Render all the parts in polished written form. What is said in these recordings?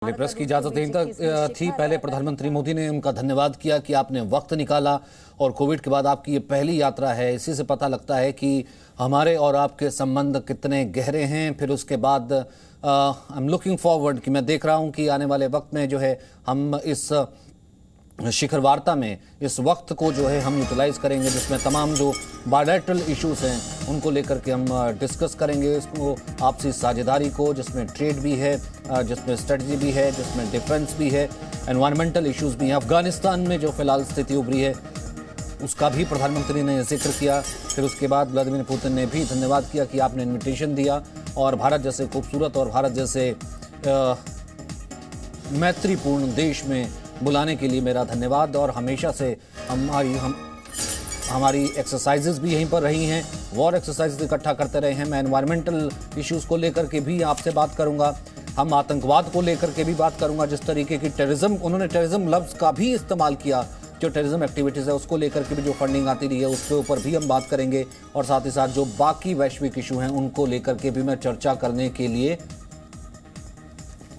Press की इजाजत देने तक थी। पहले प्रधानमंत्री मोदी ने उनका धन्यवाद किया कि आपने वक्त निकाला और कोविड के बाद आपकी ये पहली यात्रा है। इसी से पता लगता है कि हमारे और आपके संबंध कितने गहरे हैं। फिर उसके बाद आई एम लुकिंग फॉरवर्ड कि मैं देख रहा हूं कि आने वाले वक्त में जो है हम इस शिखर वार्ता में इस वक्त को जो है हम यूटिलाइज करेंगे, जिसमें तमाम जो बायलैटरल इश्यूज हैं उनको लेकर के हम डिस्कस करेंगे। इसको आपसी साझेदारी को, जिसमें ट्रेड भी है, जिसमें स्ट्रेटजी भी है, जिसमें डिफेंस भी है, एनवायरमेंटल इश्यूज भी हैं। अफगानिस्तान में जो फिलहाल स्थिति उभरी है उसका भी प्रधानमंत्री ने जिक्र किया। फिर उसके बाद व्लादिमीर पुतिन ने भी धन्यवाद किया कि आपने इन्विटेशन दिया और भारत जैसे खूबसूरत और भारत जैसे मैत्रीपूर्ण देश में बुलाने के लिए मेरा धन्यवाद। और हमेशा से हमारी एक्सरसाइजेज भी यहीं पर रही हैं, वॉर एक्सरसाइजेज इकट्ठा करते रहे हैं। मैं एनवायरमेंटल इश्यूज़ को लेकर के भी आपसे बात करूंगा, हम आतंकवाद को लेकर के भी बात करूंगा। जिस तरीके की टेररिज्म, उन्होंने टेररिज्म लफ्ज़ का भी इस्तेमाल किया, जो टेररिज्म एक्टिविटीज़ है उसको लेकर के भी जो फंडिंग आती रही है उसके ऊपर भी हम बात करेंगे। और साथ ही साथ जो बाकी वैश्विक इशू हैं उनको लेकर के भी मैं चर्चा करने के लिए।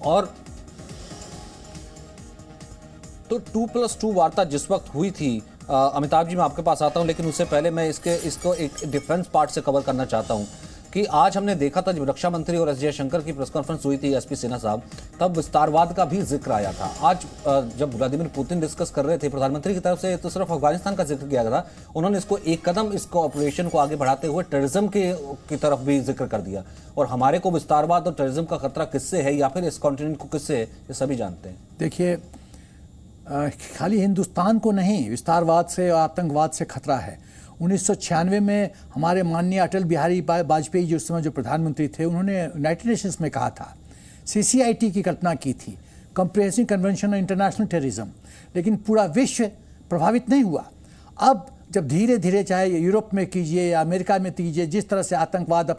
और तो 2+2 वार्ता जिस वक्त हुई थी, अमिताभ जी मैं आपके पास आता हूं, लेकिन उससे पहले मैं इसको एक डिफेंस पार्ट से कवर करना चाहता हूं कि आज हमने देखा था जब रक्षा मंत्री और एस जयशंकर की प्रेस कॉन्फ्रेंस हुई थी, एसपी सिन्हा साहब, तब विस्तारवाद का भी जिक्र आया था। आज जब व्लादिमीर पुतिन डिस्कस कर रहे थे प्रधानमंत्री की तरफ से, तो सिर्फ अफगानिस्तान का जिक्र किया था, उन्होंने इसको एक कदम इस ऑपरेशन को आगे बढ़ाते हुए टेररिज्म की तरफ भी जिक्र कर दिया। और हमारे को विस्तारवाद और टेररिज्म का खतरा किससे है या फिर इस कॉन्टिनेंट को किससे है, ये सभी जानते हैं। देखिए, खाली हिंदुस्तान को नहीं, विस्तारवाद से और आतंकवाद से खतरा है। 1996 में हमारे माननीय अटल बिहारी वाजपेयी जी उस समय जो प्रधानमंत्री थे, उन्होंने यूनाइटेड नेशंस में कहा था, CCIT की कल्पना की थी, comprehensive convention on international terrorism, लेकिन पूरा विश्व प्रभावित नहीं हुआ। अब जब धीरे धीरे, चाहे यूरोप में कीजिए या अमेरिका में कीजिए, जिस तरह से आतंकवाद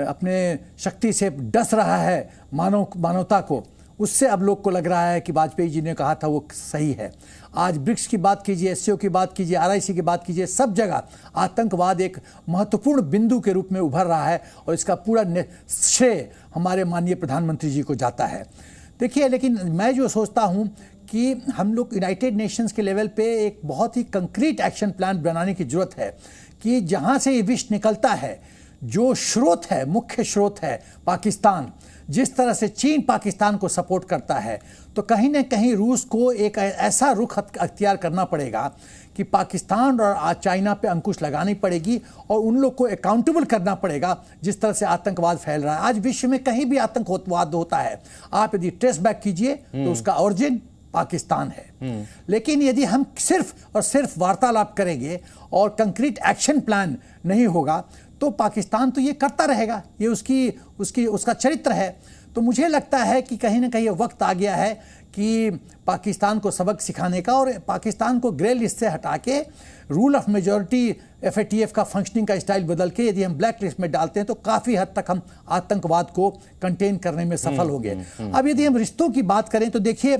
अपने शक्ति से डस रहा है मानवता को, उससे अब लोग को लग रहा है कि वाजपेयी जी ने कहा था वो सही है। आज ब्रिक्स की बात कीजिए, SCO की बात कीजिए, RIC की बात कीजिए, सब जगह आतंकवाद एक महत्वपूर्ण बिंदु के रूप में उभर रहा है और इसका पूरा श्रेय हमारे माननीय प्रधानमंत्री जी को जाता है। देखिए, लेकिन मैं जो सोचता हूँ कि हम लोग यूनाइटेड नेशंस के लेवल पे एक बहुत ही कंक्रीट एक्शन प्लान बनाने की जरूरत है कि जहाँ से ये विष निकलता है, जो स्रोत है, मुख्य स्रोत है पाकिस्तान, जिस तरह से चीन पाकिस्तान को सपोर्ट करता है, तो कहीं ना कहीं रूस को एक ऐसा रुख अख्तियार करना पड़ेगा कि पाकिस्तान और चाइना पे अंकुश लगानी पड़ेगी और उन लोग को अकाउंटेबल करना पड़ेगा जिस तरह से आतंकवाद फैल रहा है। आज विश्व में कहीं भी आतंकवाद होता है, आप यदि ट्रेस बैक कीजिए तो उसका ओरिजिन पाकिस्तान है। लेकिन यदि हम सिर्फ और सिर्फ वार्तालाप करेंगे और कंक्रीट एक्शन प्लान नहीं होगा तो पाकिस्तान तो ये करता रहेगा, ये उसका चरित्र है। तो मुझे लगता है कि कहीं ना कहीं वक्त आ गया है कि पाकिस्तान को सबक सिखाने का, और पाकिस्तान को ग्रे लिस्ट से हटा के रूल ऑफ मेजॉरिटी FATF का फंक्शनिंग का स्टाइल बदल के यदि हम ब्लैक लिस्ट में डालते हैं तो काफ़ी हद तक हम आतंकवाद को कंटेन करने में सफल हो गए। अब यदि हम रिश्तों की बात करें तो देखिए,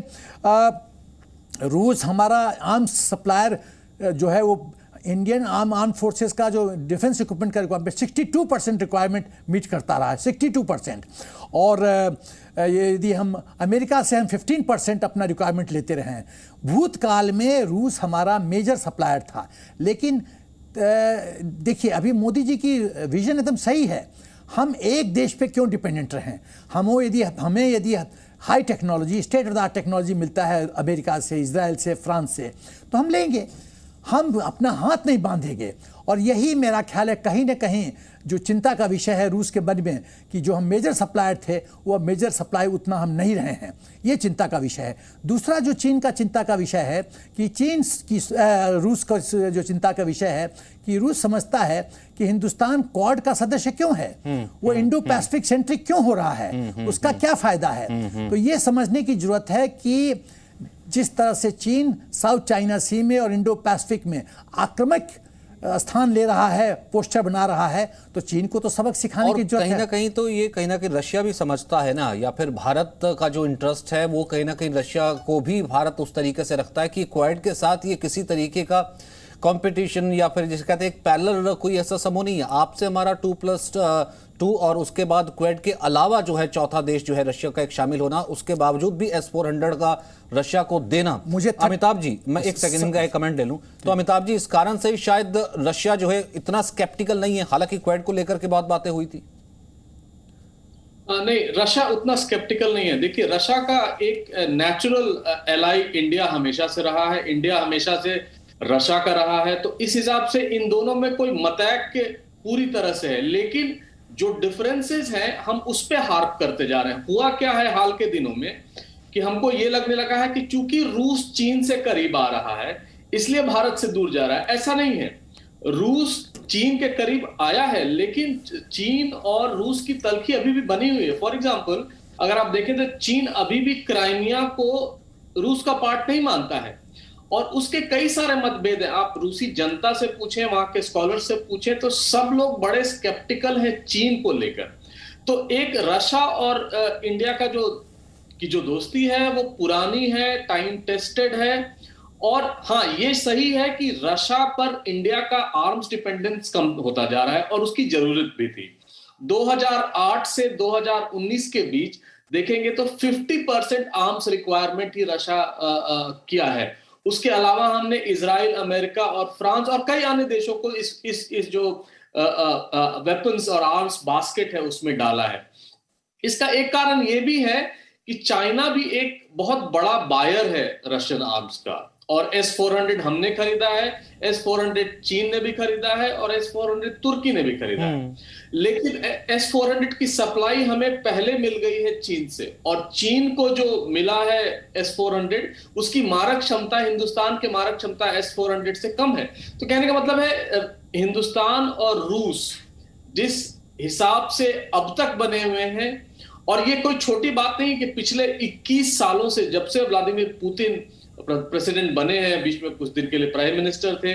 रूस हमारा आर्म्स सप्लायर जो है, वो इंडियन आर्म फोर्सेस का जो डिफेंस इक्विपमेंट का रिक्वायरमेंट 62% रिक्वायरमेंट मीट करता रहा है, 62%। और यदि हम अमेरिका से हम 15% अपना रिक्वायरमेंट लेते रहे हैं। भूतकाल में रूस हमारा मेजर सप्लायर था, लेकिन देखिए अभी मोदी जी की विजन एकदम सही है। हम एक देश पे क्यों डिपेंडेंट रहें? हमें यदि high technology, state of the art technology मिलता है अमेरिका से, इजराइल से, फ्रांस से, तो हम लेंगे, हम अपना हाथ नहीं बांधेंगे। और यही मेरा ख्याल है कहीं ना कहीं जो चिंता का विषय है रूस के मन में, कि जो हम मेजर सप्लायर थे वो मेजर सप्लाई उतना हम नहीं रहे हैं, ये चिंता का विषय है। दूसरा जो चीन का चिंता का विषय है कि रूस का जो चिंता का विषय है कि रूस समझता है कि हिंदुस्तान क्वाड का सदस्य क्यों है, वो इंडो पैसिफिक सेंट्रिक क्यों हो रहा है, उसका क्या फायदा है। तो ये समझने की जरूरत है कि जिस तरह से चीन साउथ चाइना सी में और इंडो पैसिफिक में आक्रामक स्थान ले रहा है, पोस्टर बना रहा है, तो चीन को तो सबक सिखाने की जरूरत है। कहीं ना कहीं तो ये कहीं ना कहीं रशिया भी समझता है ना, या फिर भारत का जो इंटरेस्ट है वो कहीं ना कहीं रशिया को भी भारत उस तरीके से रखता है कि क्वाड के साथ ये किसी तरीके का कंपटीशन या फिर जिसे कहते हैं एक पैरेलल कोई ऐसा समूह नहीं है। आपसे हमारा 2 और उसके बाद क्वेड के अलावा जो है चौथा देश जो है रशिया का एक शामिल होना, उसके बावजूद भी S-400 का रशिया को देना। मुझे अमिताभ जी, मैं एक सेकंड का एक कमेंट ले लूं तो अमिताभ जी, इस कारण से शायद रशिया जो है इतना स्केप्टिकल नहीं है, हालांकि क्वेड को लेकर के बहुत बातें हुई थी। नहीं, रशिया उतना स्केप्टिकल नहीं है। देखिए, रशिया का एक नेचुरल एलाई इंडिया हमेशा से रहा है, इंडिया हमेशा से रशिया का रहा है, तो इस हिसाब से इन दोनों में कोई मतैक के पूरी तरह से है। लेकिन जो डिफरेंसेस हैं हम उस पे हार्प करते जा रहे हैं। हुआ क्या है हाल के दिनों में कि हमको ये लगने लगा है कि चूंकि रूस चीन से करीब आ रहा है इसलिए भारत से दूर जा रहा है। ऐसा नहीं है, रूस चीन के करीब आया है, लेकिन चीन और रूस की तलखी अभी भी बनी हुई है। फॉर एग्जांपल, अगर आप देखें तो चीन अभी भी क्राइमिया को रूस का पार्ट नहीं मानता है और उसके कई सारे मतभेद हैं। आप रूसी जनता से पूछें, वहां के स्कॉलर से पूछें, तो सब लोग बड़े स्केप्टिकल हैं चीन को लेकर। तो एक रशिया और इंडिया का जो दोस्ती है वो पुरानी है, टाइम टेस्टेड है। और हाँ, ये सही है कि रशिया पर इंडिया का आर्म्स डिपेंडेंस कम होता जा रहा है और उसकी जरूरत भी थी। 2008 से 2019 के बीच देखेंगे तो 50% आर्म्स रिक्वायरमेंट ही रशिया किया है। उसके अलावा हमने इजराइल, अमेरिका और फ्रांस और कई अन्य देशों को इस जो वेपन्स और आर्म्स बास्केट है उसमें डाला है। इसका एक कारण यह भी है कि चाइना भी एक बहुत बड़ा बायर है रशियन आर्म्स का, और S-400 हमने खरीदा है, S-400 चीन ने भी खरीदा है और S-400 तुर्की ने भी खरीदा है। लेकिन S-400 की सप्लाई हमें पहले मिल गई है चीन से, और चीन को जो मिला है S-400 उसकी मारक क्षमता हिंदुस्तान के मारक क्षमता S-400 से कम है। तो कहने का मतलब है हिंदुस्तान और रूस जिस हिसाब से अब तक बने हुए हैं, और ये कोई छोटी बात नहीं कि पिछले 21 सालों से, जब से व्लादिमीर पुतिन प्रेसिडेंट बने हैं, बीच में कुछ दिन के लिए प्राइम मिनिस्टर थे,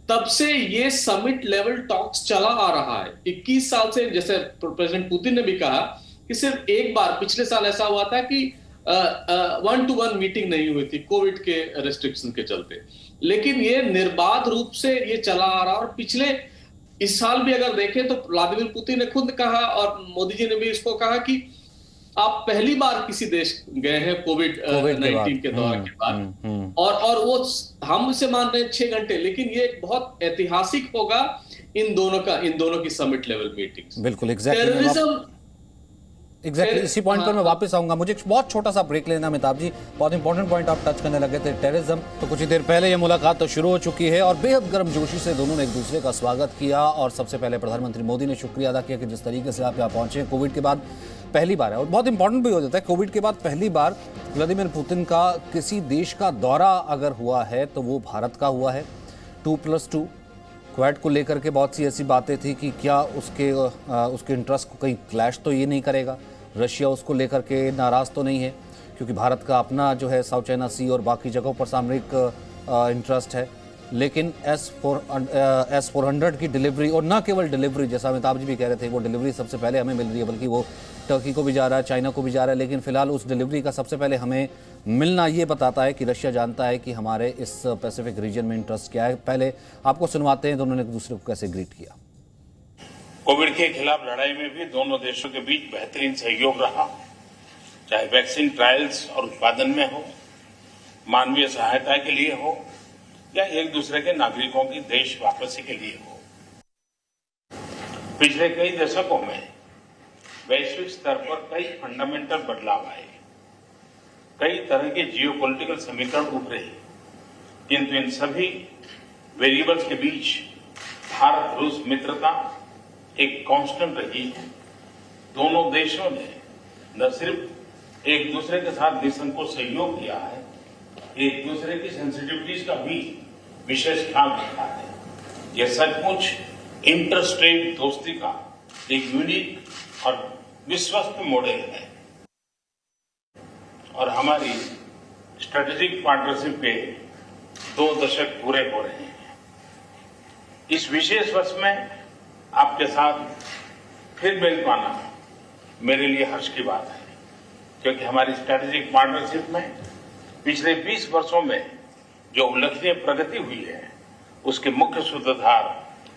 तब से ये समिट लेवल टॉक्स चला आ रहा है 21 साल से। जैसे प्रेसिडेंट पुतिन ने भी कहा कि सिर्फ एक बार पिछले साल ऐसा हुआ था कि 1-to-1 मीटिंग नहीं हुई थी कोविड के रेस्ट्रिक्शन के चलते, लेकिन ये निर्बाध रूप से ये चला आ रहा। और पिछले इस साल भी अगर देखें तो व्लादिमीर पुतिन ने खुद कहा और मोदी जी ने भी इसको कहा कि आप पहली बार किसी देश गए हैं कोविड-19 के दौर के बाद, और वो हम उसे मान रहे हैं 6 घंटे, लेकिन ये बहुत ऐतिहासिक होगा इन दोनों की समिट लेवल मीटिंग्स। बिल्कुल, एग्जैक्टली इसी पॉइंट पर मैं वापस आऊंगा। मुझे एक बहुत छोटा सा ब्रेक लेना अमिताभ जी, बहुत इंपॉर्टेंट पॉइंट आप टच करने लगे थे, टेररिज्म। तो कुछ ही देर पहले ये मुलाकात तो शुरू हो चुकी है और बेहद गर्मजोशी से दोनों ने एक दूसरे का स्वागत किया। और सबसे पहले प्रधानमंत्री मोदी ने शुक्रिया अदा किया कि जिस तरीके से आप यहाँ पहुंचे, कोविड के बाद पहली बार है, और बहुत इंपॉर्टेंट भी हो जाता है, कोविड के बाद पहली बार व्लादिमीर पुतिन का किसी देश का दौरा अगर हुआ है तो वो भारत का हुआ है। 2+2 क्वेड को लेकर के बहुत सी ऐसी बातें थी कि क्या उसके इंटरेस्ट को कहीं क्लैश तो ये नहीं करेगा, रशिया उसको लेकर के नाराज़ तो नहीं है, क्योंकि भारत का अपना जो है साउथ चाइना सी और बाकी जगहों पर सामरिक इंटरेस्ट है। लेकिन S-400 की डिलीवरी, और ना केवल डिलीवरी, जैसा अमिताभ जी भी कह रहे थे, वो डिलीवरी सबसे पहले हमें मिल रही है, बल्कि वो टर्की को भी जा रहा है, चाइना को भी जा रहा है। लेकिन फिलहाल उस डिलीवरी का सबसे पहले हमें मिलना ये बताता है कि रशिया जानता है कि हमारे इस पैसिफिक रीजन में इंटरेस्ट क्या है। पहले आपको सुनवाते हैं दोनों ने एक दूसरे को कैसे ग्रीट किया। कोविड के खिलाफ लड़ाई में भी दोनों देशों के बीच बेहतरीन सहयोग रहा, चाहे वैक्सीन ट्रायल्स और उत्पादन में हो, मानवीय सहायता के लिए हो, या एक दूसरे के नागरिकों की देश वापसी के लिए हो। पिछले कई दशकों में वैश्विक स्तर पर कई फंडामेंटल बदलाव आए, कई तरह के जियोपॉलिटिकल समीकरण उभरे, किंतु इन सभी वेरिएबल्स के बीच भारत रूस मित्रता एक कांस्टेंट रही है। दोनों देशों ने न सिर्फ एक दूसरे के साथ निसंकोच सहयोग किया है, एक दूसरे की सेंसिटिविटीज का भी विशेष ख्याल रखा है। यह सचमुच इंटरस्टेट दोस्ती का एक यूनिक और विश्वस्त मॉडल है, और हमारी स्ट्रेटेजिक पार्टनरशिप के 2 दशक पूरे हो रहे हैं। इस विशेष वर्ष में आपके साथ फिर मिल पाना मेरे लिए हर्ष की बात है, क्योंकि हमारी स्ट्रेटेजिक पार्टनरशिप में पिछले 20 वर्षों में जो उल्लेखनीय प्रगति हुई है उसके मुख्य सूत्रधार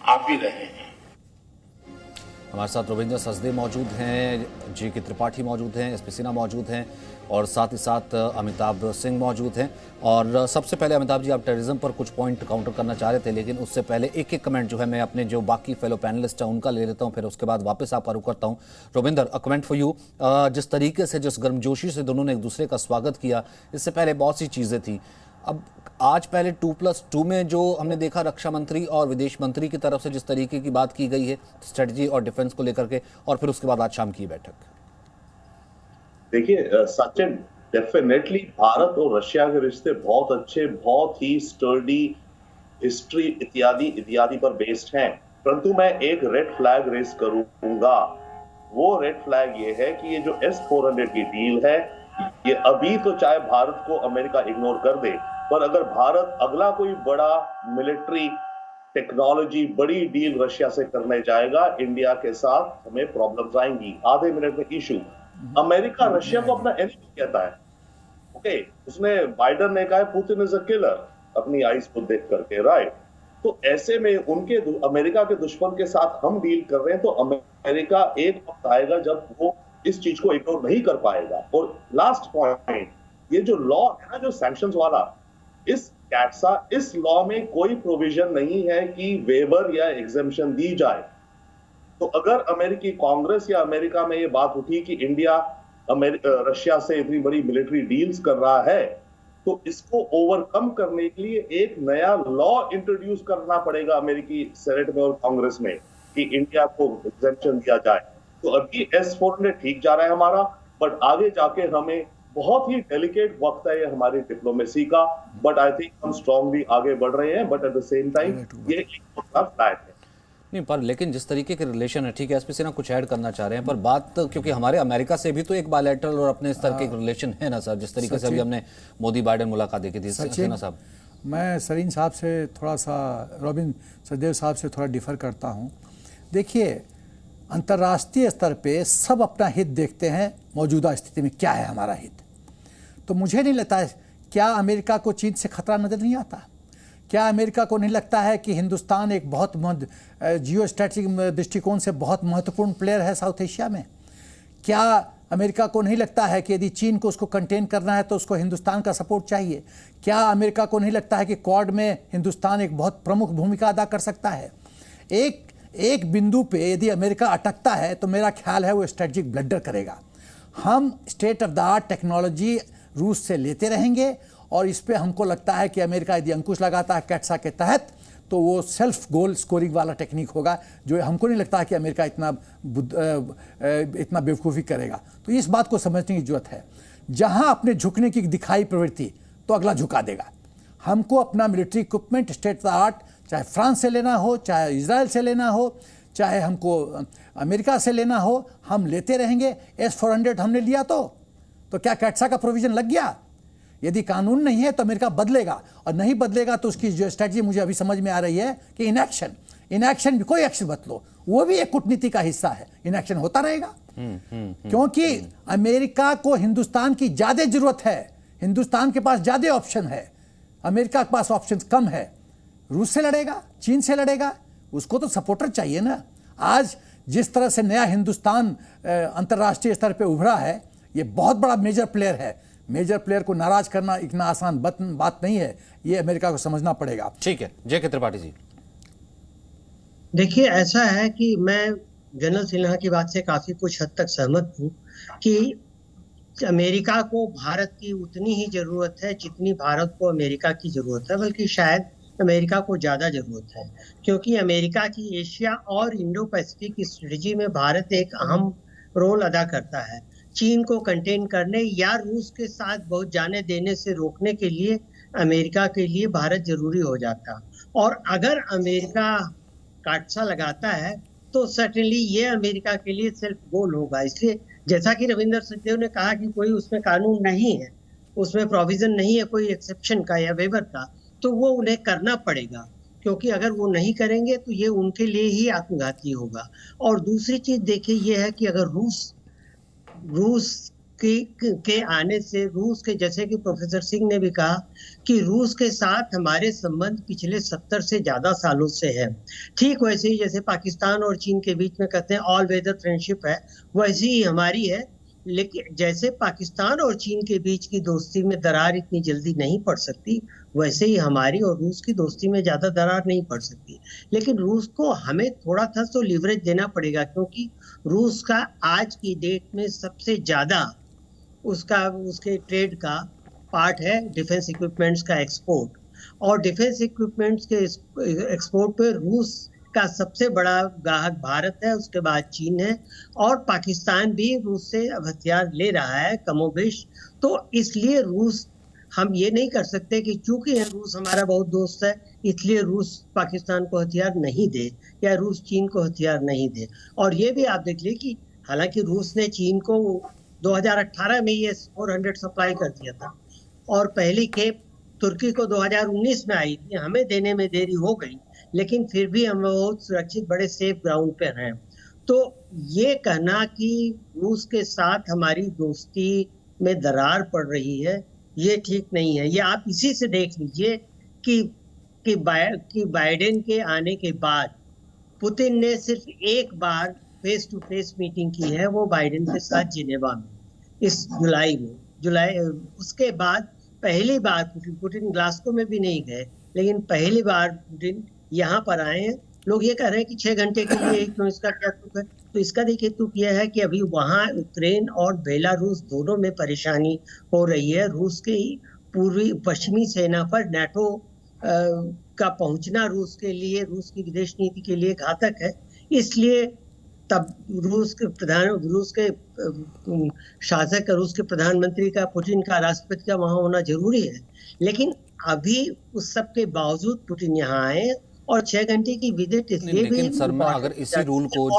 आप ही रहे हैं। हमारे साथ रविंद्र सचदेव मौजूद हैं, जी के त्रिपाठी मौजूद हैं, एसपी सिन्हा मौजूद हैं और साथ ही साथ अमिताभ सिंह मौजूद हैं। और सबसे पहले अमिताभ जी, आप टेररिज्म पर कुछ पॉइंट काउंटर करना चाह रहे थे, लेकिन उससे पहले एक एक कमेंट जो है मैं अपने जो बाकी फेलो पैनलिस्ट हैं उनका ले लेता हूं, फिर उसके बाद वापस आपका रुख करता हूं। Ravindra, a comment for you. जिस तरीके से, जिस गर्मजोशी से दोनों ने एक दूसरे का स्वागत किया, इससे पहले बहुत सी चीज़ें थी। अब आज पहले 2+2 में जो हमने देखा रक्षा मंत्री और विदेश मंत्री की तरफ से जिस तरीके की बात की गई है स्ट्रेटजी और डिफेंस को लेकर के, और फिर उसके बाद आज शाम की बैठक। देखिए सचिन, डेफिनेटली भारत और रशिया के रिश्ते बहुत अच्छे, बहुत ही स्टर्डी, हिस्ट्री इत्यादि इत्यादि पर बेस्ड हैं। परंतु मैं एक रेड फ्लैग रेस करूंगा। वो रेड फ्लैग ये है कि ये जो S-400 की डील है, ये अभी तो चाहे भारत को अमेरिका इग्नोर कर दे, पर अगर भारत अगला कोई बड़ा मिलिट्री टेक्नोलॉजी बड़ी डील रशिया से करने जाएगा इंडिया के साथ, हमें प्रॉब्लम्स आएंगी। आधे मिनट में इशू। अमेरिका रशिया को अपना एनिमी कहता है। ओके, उसने, बाइडन ने कहा है पुतिन इज अ किलर अपनी आईज को देख करके, राइट। तो ऐसे में उनके अमेरिका के दुश्मन के साथ हम डील कर रहे हैं, तो अमेरिका एक वक्त आएगा जब वो इस चीज को इग्नोर नहीं कर पाएगा। और लास्ट पॉइंट, ये जो लॉ है ना, जो सैंक्शंस वाला, इस कैट्सा, इस लॉ में कोई प्रोविजन नहीं है कि वेवर या एग्जेम्पशन दी जाए। तो अगर अमेरिकी कांग्रेस या अमेरिका में ये बात उठी कि इंडिया रशिया से इतनी बड़ी मिलिट्री डील्स कर रहा है, तो इसको ओवरकम करने के लिए एक नया लॉ इंट्रोड्यूस करना पड़ेगा अमेरिकी सेनेट में और कांग्रेस में कि इंडिया को एग्जेम्पशन दिया जाए। तो अभी S-400 ठीक जा रहा है हमारा, बट आगे जाके हमें बहुत ही डेलिकेट वक्त है ये हमारी डिप्लोमेसी का। बट आई थिंक हम स्ट्रांगली आगे बढ़ रहे हैं, but at the same time ये एक फ्लैग है। नहीं, पर लेकिन जिस तरीके के रिलेशन है, ठीक है, एसपी सिन्हा कुछ ऐड करना चाह रहे हैं, पर बात क्योंकि हमारे अमेरिका से भी तो एक बायलैटरल और अपने स्तर के रिलेशन है ना सर, जिस तरीके से अभी हमने मोदी बाइडेन मुलाकात देखी थी। सिन्हा साहब, मैं सरीन साहब से थोड़ा सा, रविंद्र सचदेव साहब से थोड़ा डिफर करता हूँ। देखिए, अंतर्राष्ट्रीय स्तर पे सब अपना हित देखते हैं, मौजूदा स्थिति में क्या है हमारा हित। तो मुझे नहीं लगता है, क्या अमेरिका को चीन से खतरा नजर नहीं आता? क्या अमेरिका को नहीं लगता है कि हिंदुस्तान एक बहुत जियो स्ट्रैटेजिक दृष्टिकोण से बहुत महत्वपूर्ण प्लेयर है साउथ एशिया में? क्या अमेरिका को नहीं लगता है कि यदि चीन को उसको कंटेन करना है तो उसको हिंदुस्तान का सपोर्ट चाहिए? क्या अमेरिका को नहीं लगता है कि क्वाड में हिंदुस्तान एक बहुत प्रमुख भूमिका अदा कर सकता है? एक बिंदु पे यदि अमेरिका अटकता है तो मेरा ख्याल है वो स्ट्रेटजिक ब्लंडर करेगा। हम state of the art technology रूस से लेते रहेंगे और इस पे हमको लगता है कि अमेरिका यदि अंकुश लगाता है कैट्सा के तहत तो वो सेल्फ गोल स्कोरिंग वाला टेक्निक होगा, जो हमको नहीं लगता है कि अमेरिका इतना बेवकूफ़ी करेगा। तो इस बात को समझने की जरूरत है। जहां अपने झुकने की दिखाई प्रवृत्ति तो अगला झुका देगा। हमको अपना military equipment state of the art चाहे फ्रांस से लेना हो, चाहे इजराइल से लेना हो, चाहे हमको अमेरिका से लेना हो, हम लेते रहेंगे। S-400 हमने लिया तो क्या कैट्सा का प्रोविजन लग गया? यदि कानून नहीं है तो अमेरिका बदलेगा, और नहीं बदलेगा तो उसकी जो स्ट्रेटजी मुझे अभी समझ में आ रही है कि इनएक्शन भी, कोई एक्शन मत लो, वो भी एक कूटनीति का हिस्सा है। इनएक्शन होता रहेगा क्योंकि अमेरिका को हिंदुस्तान की ज्यादा जरूरत है। हिंदुस्तान के पास ज्यादा ऑप्शन है, अमेरिका के पास ऑप्शन कम है। रूस से लड़ेगा, चीन से लड़ेगा, उसको तो सपोर्टर चाहिए ना। आज जिस तरह से नया हिंदुस्तान अंतर्राष्ट्रीय स्तर पे उभरा है, ये बहुत बड़ा मेजर प्लेयर है। मेजर प्लेयर को नाराज करना इतना आसान बात नहीं है, ये अमेरिका को समझना पड़ेगा। ठीक है, जय के त्रिपाठी जी। देखिए, ऐसा है कि मैं जनरल सिन्हा की बात से काफी कुछ हद तक सहमत हूँ कि अमेरिका को भारत की उतनी ही जरूरत है जितनी भारत को अमेरिका की जरूरत है, बल्कि शायद अमेरिका को ज्यादा जरूरत है, क्योंकि अमेरिका की एशिया और इंडो पैसिफिक की स्ट्रेटजी में भारत एक अहम रोल अदा करता है। चीन को कंटेन करने या रूस के साथ बहुत जाने देने से रोकने के लिए अमेरिका के लिए भारत जरूरी हो जाता। और अगर अमेरिका काटसा लगाता है तो सर्टेनली ये अमेरिका के लिए सेल्फ गोल होगा। इसलिए जैसा कि रविंद्र सचदेव ने कहा कि कोई उसमें कानून नहीं है, उसमें प्रोविजन नहीं है कोई एक्सेप्शन का या वेवर का, तो वो उन्हें करना पड़ेगा, क्योंकि अगर वो नहीं करेंगे तो ये उनके लिए ही आत्मघाती होगा। और दूसरी चीज देखिए ये है कि अगर रूस के आने से रूस के, जैसे कि प्रोफेसर सिंह ने भी कहा कि रूस के साथ हमारे संबंध पिछले 70 से ज्यादा सालों से है। ठीक वैसे ही जैसे पाकिस्तान और चीन के बीच में कहते हैं ऑल वेदर फ्रेंडशिप है, वैसी ही हमारी है। लेकिन जैसे पाकिस्तान और चीन के बीच की दोस्ती में दरार इतनी जल्दी नहीं पड़ सकती, वैसे ही हमारी और रूस की दोस्ती में ज्यादा दरार नहीं पड़ सकती। लेकिन रूस को हमें थोड़ा सा तो लीवरेज देना पड़ेगा, क्योंकि रूस का आज की डेट में सबसे ज्यादा उसके ट्रेड का पार्ट है डिफेंस इक्विपमेंट्स का एक्सपोर्ट, और डिफेंस इक्विपमेंट्स के एक्सपोर्ट पे रूस का सबसे बड़ा ग्राहक भारत है, उसके बाद चीन है, और पाकिस्तान भी रूस से अब हथियार ले रहा है कमोबेश। तो इसलिए रूस, हम ये नहीं कर सकते कि चूंकि रूस हमारा बहुत दोस्त है इसलिए रूस पाकिस्तान को हथियार नहीं दे या रूस चीन को हथियार नहीं दे। और ये भी आप देख लीजिए कि हालांकि रूस ने चीन को 2018 में ये 400 सप्लाई कर दिया था, और पहली खेप तुर्की को 2019 में आई थी, हमें देने में देरी हो गई, लेकिन फिर भी हम बहुत सुरक्षित बड़े सेफ ग्राउंड पे हैं। तो ये कहना कि रूस के साथ हमारी दोस्ती में दरार पड़ रही है, ये ठीक नहीं है। ये आप इसी से देख लीजिए कि बाइडेन के आने के बाद पुतिन ने सिर्फ एक बार फेस टू फेस मीटिंग की है, वो बाइडेन के साथ जिनेवा में इस जुलाई। उसके बाद पहली बार पुतिन ग्लासगो में भी नहीं गए, लेकिन पहली बार पुतिन यहाँ पर आए हैं। लोग ये कह रहे हैं कि 6 घंटे के लिए क्यों, इसका क्या तुक है? तो इसका देखिए तुक यह है कि अभी वहाँ यूक्रेन और बेलारूस दोनों में परेशानी हो रही है। रूस की पूर्वी पश्चिमी सेना पर नाटो का पहुंचना रूस के लिए, रूस की विदेश नीति के लिए घातक है। इसलिए तब रूस के शासक, रूस के प्रधानमंत्री का, पुतिन का, राष्ट्रपति का वहां होना जरूरी है। लेकिन अभी उस सब के बावजूद पुतिन यहाँ आए, और 6 घंटे की विजिट इसलिए भी। लेकिन शर्मा, अगर इसी रूल को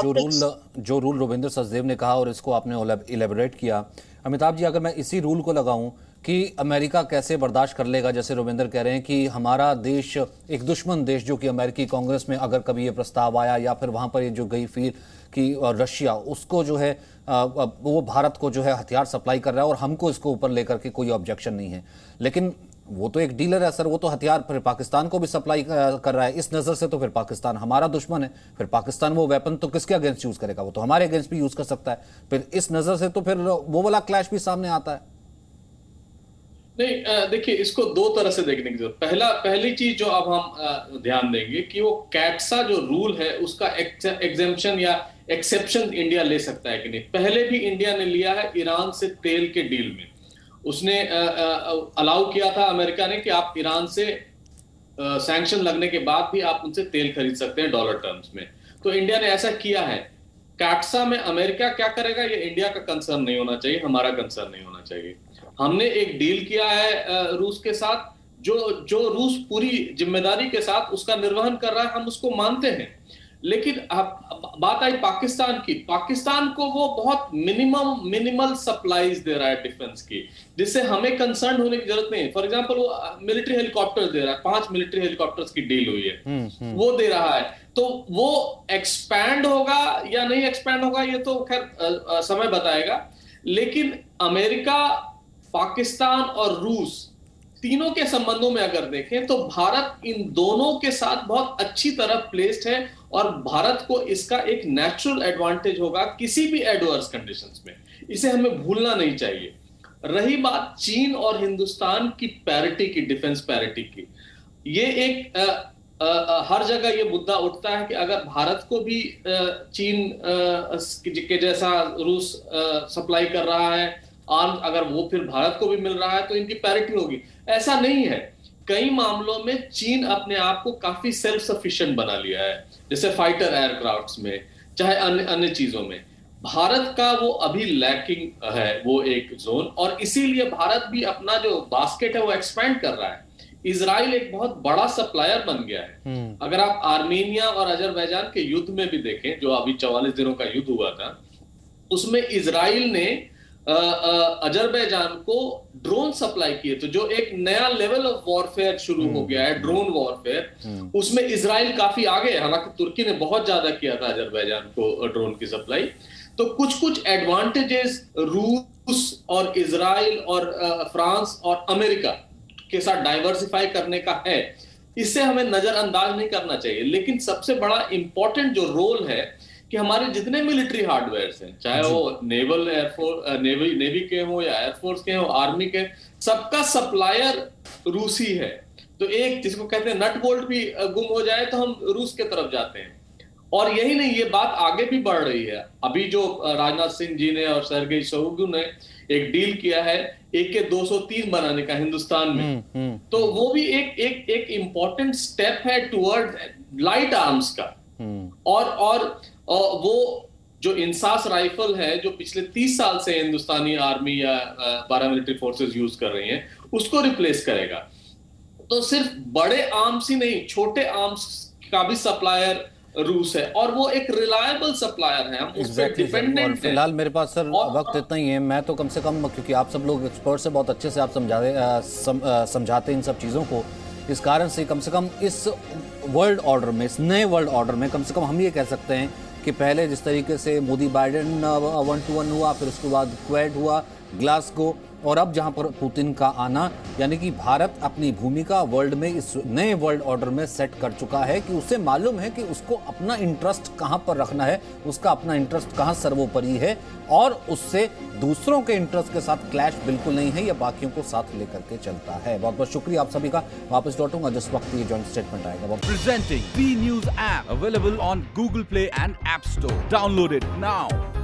जो रूल रविंद्र सचदेव ने कहा और इसको आपने इलेबोरेट किया, अमिताभ जी, अगर मैं इसी रूल को लगाऊं कि अमेरिका कैसे बर्दाश्त कर लेगा, जैसे रविंद्र कह रहे हैं कि हमारा देश एक दुश्मन देश, जो कि अमेरिकी कांग्रेस में अगर कभी ये प्रस्ताव आया या फिर वहां पर ये जो गई फील कि रशिया उसको जो है वो भारत को जो है हथियार सप्लाई कर रहा है और हमको इसको ऊपर लेकर के कोई ऑब्जेक्शन नहीं है, लेकिन वो तो एक डीलर है सर, वो तो हथियार फिर पाकिस्तान को भी सप्लाई कर रहा है। इस नजर से तो फिर पाकिस्तान हमारा दुश्मन है, फिर पाकिस्तान वो वेपन तो किसके अगेंस्ट यूज करेगा? वो तो हमारे अगेंस्ट भी यूज कर सकता है। फिर इस नजर से तो फिर वो वाला क्लैश भी सामने आता है। नहीं, देखिए, इसको 2 तरह से देखने की जरूरत। पहली चीज जो अब हम ध्यान देंगे कि वो कैट्सा जो रूल है उसका एग्जेम्पशन या एक्सेप्शन इंडिया ले सकता है कि नहीं। पहले भी इंडिया ने लिया है ईरान से तेल के डील में, उसने अलाउ किया था अमेरिका ने कि आप ईरान से सैंक्शन लगने के बाद भी आप उनसे तेल खरीद सकते हैं डॉलर टर्म्स में। तो इंडिया ने ऐसा किया है। कैट्सा में अमेरिका क्या करेगा ये इंडिया का कंसर्न नहीं होना चाहिए, हमारा कंसर्न नहीं होना चाहिए। हमने एक डील किया है रूस के साथ, जो रूस पूरी जिम्मेदारी के साथ उसका निर्वहन कर रहा है, हम उसको मानते हैं। लेकिन बात आई पाकिस्तान की, पाकिस्तान को वो बहुत मिनिमल सप्लाईज दे रहा है डिफेंस की, जिससे हमें कंसर्न होने की जरूरत नहीं है। फॉर एग्जांपल वो मिलिट्री हेलीकॉप्टर दे रहा है, 5 मिलिट्री हेलीकॉप्टर्स की डील हुई है, वो दे रहा है। तो वो एक्सपैंड होगा या नहीं एक्सपैंड होगा ये तो खैर समय बताएगा। लेकिन अमेरिका, पाकिस्तान और रूस तीनों के संबंधों में अगर देखें तो भारत इन दोनों के साथ बहुत अच्छी तरह प्लेस्ड है, और भारत को इसका एक नेचुरल एडवांटेज होगा किसी भी एडवर्स कंडीशंस में। इसे हमें भूलना नहीं चाहिए। रही बात चीन और हिंदुस्तान की पैरिटी की, डिफेंस पैरिटी की, ये एक हर जगह ये मुद्दा उठता है कि अगर भारत को भी चीन के जैसा रूस सप्लाई कर रहा है आर्म, अगर वो फिर भारत को भी मिल रहा है तो इनकी पैरिटी होगी। ऐसा नहीं है। कई मामलों में चीन अपने आप को काफी सेल्फ सफिशिएंट बना लिया है, जैसे फाइटर एयरक्राफ्ट्स में, चाहे अन्य चीजों में। भारत का वो अभी लैकिंग है वो एक जोन, और इसीलिए भारत भी अपना जो बास्केट है वो एक्सपैंड कर रहा है। इजराइल एक बहुत बड़ा सप्लायर बन गया है। अगर आप आर्मेनिया और अजरबैजान के युद्ध में भी देखें, जो अभी 44 दिनों का युद्ध हुआ था, उसमें इजराइल ने अजरबैजान को ड्रोन सप्लाई किए, तो जो एक नया लेवल ऑफ वॉरफेयर शुरू हो गया है, ड्रोन वॉरफेयर, उसमें इजराइल काफी आगे है। हालांकि तुर्की ने बहुत ज्यादा किया था अजरबैजान को ड्रोन की सप्लाई। तो कुछ कुछ एडवांटेजेस रूस और इजराइल और फ्रांस और अमेरिका के साथ डाइवर्सिफाई करने का है, इसे हमें नजरअंदाज नहीं करना चाहिए। लेकिन सबसे बड़ा इंपॉर्टेंट जो रोल है कि हमारे जितने मिलिट्री हार्डवेयर हैं, चाहे वो नेवल एयरफोर्स नेवी के हो या एयरफोर्स के हो, आर्मी के, सबका सप्लायर रूसी है। तो एक जिसको कहते हैं नट बोल्ट भी गुम हो जाए तो हम रूस के तरफ जाते हैं। और यही नहीं, ये बात आगे भी बढ़ रही है। अभी जो राजनाथ सिंह जी ने और सर्गेई शोइगु ने एक डील किया है AK-203 बनाने का हिंदुस्तान में, तो वो भी एक इंपॉर्टेंट स्टेप है टुवर्ड लाइट आर्म्स का। और वो जो इंसास राइफल है जो पिछले 30 साल से हिंदुस्तानी आर्मी या पैरामिलिट्री फोर्सेस यूज कर रही हैं, उसको रिप्लेस करेगा। तो सिर्फ बड़े आर्म्स ही नहीं, छोटे आर्म्स का भी सप्लायर रूस है, और वो एक रिलायबल सप्लायर है। हम उस पर डिपेंडेंट हैं। फिलहाल मेरे पास सर वक्त इतना ही है। मैं तो कम से कम, क्योंकि आप सब लोग एक्सपर्ट्स हैं, बहुत अच्छे से आप समझाते हैं इन सब चीज़ों को, इस कारण से कम इस वर्ल्ड ऑर्डर में, इस नए वर्ल्ड ऑर्डर में कम से कम हम ये कह सकते हैं कि पहले जिस तरीके से मोदी बाइडेन 1-to-1 हुआ, फिर उसके बाद क्वेड हुआ, ग्लासगो, और अब जहां पर पुतिन का आना, यानी कि भारत अपनी भूमिका वर्ल्ड में इस नए वर्ल्ड ऑर्डर में सेट कर चुका है कि उसे मालूम है कि उसको अपना इंटरेस्ट कहां पर रखना है, उसका अपना इंटरेस्ट कहां सर्वोपरि है, और उससे दूसरों के इंटरेस्ट के साथ क्लैश बिल्कुल नहीं है, या बाकियों को साथ लेकर के चलता है। बहुत बहुत शुक्रिया आप सभी का। वापस लौटूंगा जिस वक्त ये जॉइंट स्टेटमेंट आएगा। Presenting B News app available on Google Play and App Store. Download it now.